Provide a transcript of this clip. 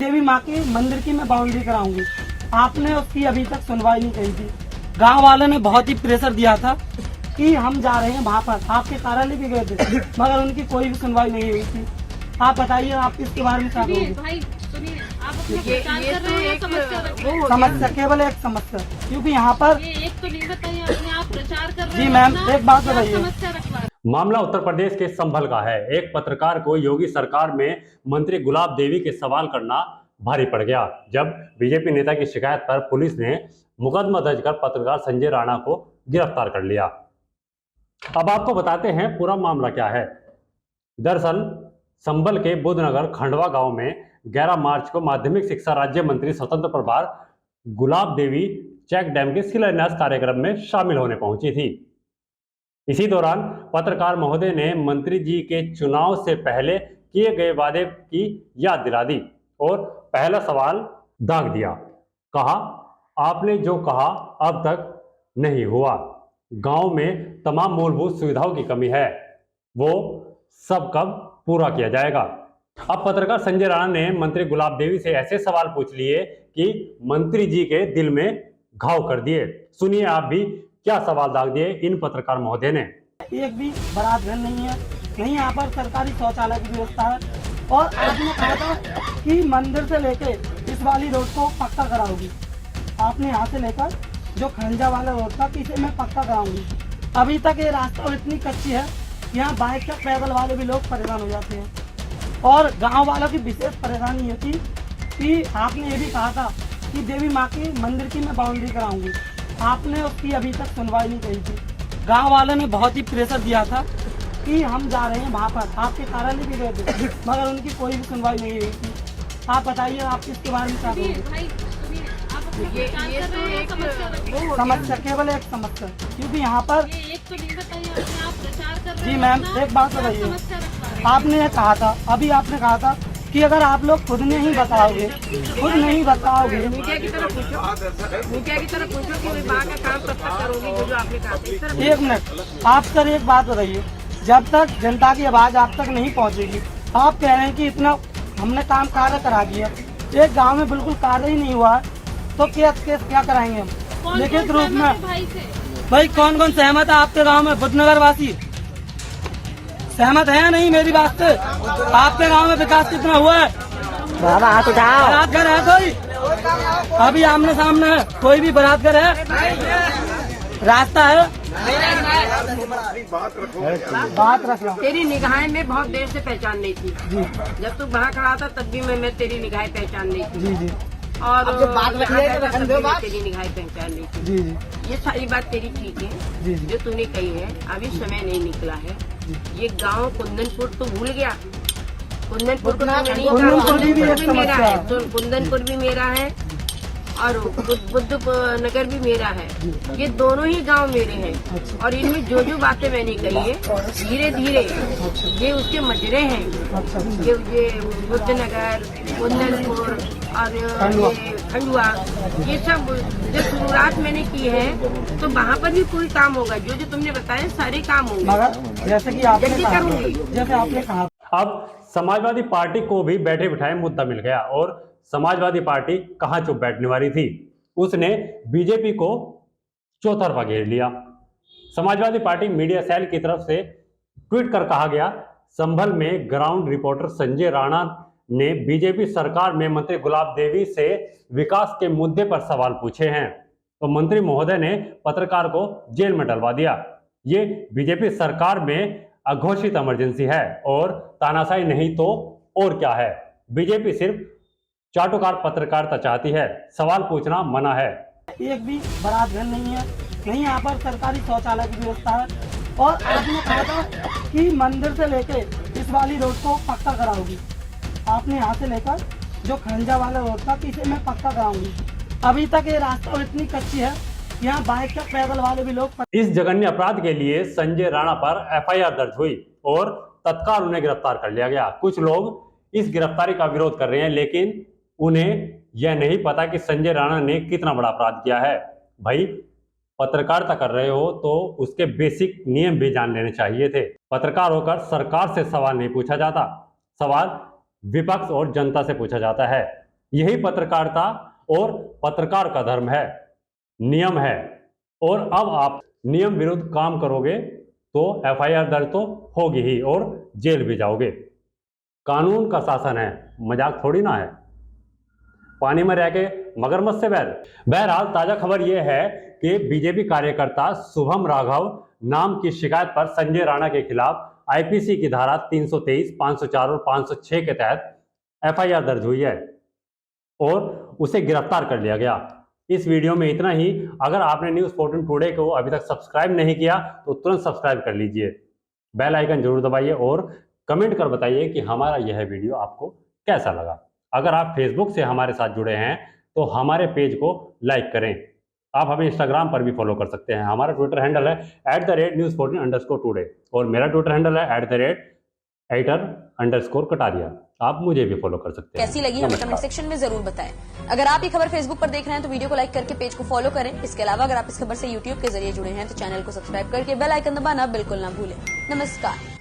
देवी माँ के मंदिर की मैं बाउंड्री कराऊंगी। आपने उसकी अभी तक सुनवाई नहीं करी थी। गांव वालों ने बहुत ही प्रेशर दिया था कि हम जा रहे हैं वहाँ पर, आपके कार्यालय भी गए थे, मगर उनकी कोई भी सुनवाई नहीं हुई थी। आप बताइए, आप इसके बारे में क्या कहोगे? भाई सुनिए, आप अपना प्रचार कर रहे हैं या समस्या रख रहे हैं? समस्या, केवल एक समस्या, क्योंकि यहाँ पर ये एक तो नहीं बताइए आपने, आप प्रचार कर रहे जी हैं मैम, अपना, एक बात या बताइए। समस्या रखवा रहे हैं? मामला उत्तर प्रदेश के संभल का है। एक पत्रकार को योगी सरकार में मंत्री गुलाब देवी के सवाल करना भारी पड़ गया, जब बीजेपी नेता की शिकायत पर पुलिस ने मुकदमा दर्ज कर पत्रकार संजय राणा को गिरफ्तार कर लिया। अब आपको बताते हैं पूरा मामला क्या है। दरअसल संभल के बुद्धनगर खंडवा गांव में 11 मार्च को माध्यमिक शिक्षा राज्य मंत्री स्वतंत्र प्रभार गुलाब देवी चेक डैम के शिलान्यास कार्यक्रम में शामिल होने पहुंची थी। इसी दौरान पत्रकार महोदय ने मंत्री जी के चुनाव से पहले किए गए वादे की याद दिला दी और पहला सवाल दाग दिया। कहा, आपने जो कहा अब तक नहीं हुआ। गांव में तमाम मूलभूत सुविधाओं की कमी है, वो सब कब पूरा किया जाएगा। अब पत्रकार संजय राणा ने मंत्री गुलाब देवी से ऐसे सवाल पूछ लिए कि मंत्री जी के दिल में घाव कर दिए। सुनिए आप भी क्या सवाल दाग दिए इन पत्रकार महोदय ने। एक भी बारात घर नहीं है, नहीं यहाँ पर सरकारी शौचालय की व्यवस्था है, और आपने कहा था कि मंदिर से लेके इस वाली रोड को पक्का कराओगी। आपने यहाँ से लेकर जो खंजा वाला रोड था कि इसे मैं पक्का कराऊंगी। अभी तक ये रास्ता इतनी कच्ची है, यहाँ बाइक या पैदल वाले भी लोग परेशान हो जाते हैं। और गांव वालों की विशेष परेशानी ये थी कि आपने ये भी कहा था कि देवी माँ के मंदिर की मैं बाउंड्री कराऊंगी। आपने उसकी अभी तक सुनवाई नहीं करी थी। गांव वालों ने बहुत ही प्रेशर दिया था कि हम जा रहे हैं वहाँ पर, आपके कार्यालय भी गए थे, मगर उनकी कोई भी सुनवाई नहीं हुई थी। आप बताइए, आप इसके बारे में क्या कहोगे? भाई सुनिए, आप अपना प्रचार कर रहे हैं या समस्या रख रहे हैं? समस्या, केवल एक समस्या, क्योंकि यहाँ पर ये एक तो नहीं बताइए आपने, आप प्रचार कर रहे जी हैं मैम, अपना, एक बात या बताइए। समस्या रखवा रहे हैं? आपने ये कहा था, अभी आपने कहा था कि अगर आप लोग खुद नहीं बताओगे, खुद नहीं बताओगे। मीडिया की तरफ पूछो कि विभाग का काम कब तक करोगी, जो आपने कहा था। इस तरफ एक मिनट, आप सर एक बात बताइए, जब तक जनता की आवाज आप तक नहीं पहुंचेगी, आप कह रहे हैं कि इतना हमने काम कार्य करा दिया, एक गांव में बिल्कुल कार्य ही नहीं हुआ है, तो केस क्या कराएंगे हम कौन लिखित कौन रूप सहमत में? है भाई से? भाई कौन कौन सहमत है आपके गांव में? बुद्धनगर वासी सहमत है या नहीं मेरी बात से? आपके गांव में विकास कितना हुआ है? बारात घर है कोई? अभी आमने सामने है, कोई भी बारात घर है? रास्ता है? बात रख रहा हूँ। तेरी निगाहें में बहुत देर से पहचान नहीं थी। जी जब तू वहाँ खड़ा था तब भी मैं तेरी निगाहें पहचान नहीं थी। जी जी और बात रखी है तो रखन दो बात। तेरी निगाहें पहचान नहीं थी। जी जी ये सारी बात तेरी ठीक है जी जी जो तूने कही है। अभी समय नहीं निकला है। ये गांव कुंदनपुर तो भूल गया। कुंदनपुर को तो नहीं कुंदनपुर भी एक मेरा समस्या है। है। तो कुंदनपुर भी मेरा है और बुद्ध नगर भी मेरा है। ये दोनों ही गांव मेरे हैं और इनमें जो जो बातें मैंने कही है धीरे धीरे ये उसके मजरे हैं। अच्छा ये बुद्ध नगर, कुंदनपुर और ये खंडवा, ये सब जो शुरुआत मैंने की है तो वहाँ पर भी कोई काम होगा। जो जो तुमने बताया सारे काम होंगे। मगर जैसे कि आपने जल्दी कहा, करूंगी। जैसे आपने कहा, अब समाजवादी पार्टी को भी बैठे बिठाए मुद्दा मिल गया और समाजवादी पार्टी कहां चुप बैठने वाली थी, उसने बीजेपी को चौतरफा घेर लिया। समाजवादी पार्टी मीडिया सेल की तरफ से ट्वीट कर कहा गया, संभल में ग्राउंड रिपोर्टर संजय राणा ने बीजेपी सरकार में मंत्री गुलाब देवी से विकास के मुद्दे पर सवाल पूछे हैं तो मंत्री महोदय ने पत्रकार को जेल में डलवा दिया। ये बीजेपी सरकार में अघोषित इमरजेंसी है और तानाशाही नहीं तो और क्या है। बीजेपी सिर्फ चाटुकार पत्रकारिता चाहती है, सवाल पूछना मना है। एक भी बारात घर नहीं है, नहीं यहाँ पर सरकारी शौचालय की व्यवस्था है, और आपने कहा था कि मंदिर से लेके इस वाली रोड को पक्का कराओगी। आपने यहाँ से लेकर जो खंजा वाला रोड था कि इसे मैं पक्का कराऊंगी। अभी तक ये रास्ता इतनी कच्ची है, यहाँ बाइक या पैदल वाले भी लोग। इस जघन्य अपराध के लिए संजय राणा पर एफआईआर दर्ज हुई और तत्काल उन्हें गिरफ्तार कर लिया गया। कुछ लोग इस गिरफ्तारी का विरोध कर रहे हैं, लेकिन उन्हें यह नहीं पता कि संजय राणा ने कितना बड़ा अपराध किया है। भाई पत्रकारिता कर रहे हो तो उसके बेसिक नियम भी जान लेने चाहिए थे। पत्रकार होकर सरकार से सवाल नहीं पूछा जाता, सवाल विपक्ष और जनता से पूछा जाता है। यही पत्रकारिता और पत्रकार का धर्म है, नियम है। और अब आप नियम विरुद्ध काम करोगे तो FIR दर्ज तो होगी ही और जेल भी जाओगे। कानून का शासन है, मजाक थोड़ी ना है। पानी में रह के मगरमच्छ से बैर। बहरहाल ताजा खबर यह है कि बीजेपी कार्यकर्ता शुभम राघव नाम की शिकायत पर संजय राणा के खिलाफ IPC की धारा 323, 504 और 506 के तहत FIR दर्ज हुई है और उसे गिरफ्तार कर लिया गया। इस वीडियो में इतना ही। अगर आपने न्यूज़ 14 टुडे को अभी तक सब्सक्राइब नहीं किया तो तुरंत सब्सक्राइब कर लीजिए, बेल आइकन जरूर दबाइए और कमेंट कर बताइए कि हमारा यह वीडियो आपको कैसा लगा। अगर आप फेसबुक से हमारे साथ जुड़े हैं तो हमारे पेज को लाइक करें। आप हमें इंस्टाग्राम पर भी फॉलो कर सकते हैं। हमारा ट्विटर हैंडल है @news14_today और मेरा ट्विटर हैंडल है @editor_कटारिया। आप मुझे भी फॉलो कर सकते हैं। कैसी लगी हमें कमेंट सेक्शन में जरूर बताएं। अगर आप ये खबर फेसबुक पर देख रहे हैं तो वीडियो को लाइक करके पेज को फॉलो करें। इसके अलावा अगर आप इस खबर से यूट्यूब के जरिए जुड़े हैं तो चैनल को सब्सक्राइब करके बेल आइकन दबाना बिल्कुल ना भूलें। नमस्कार।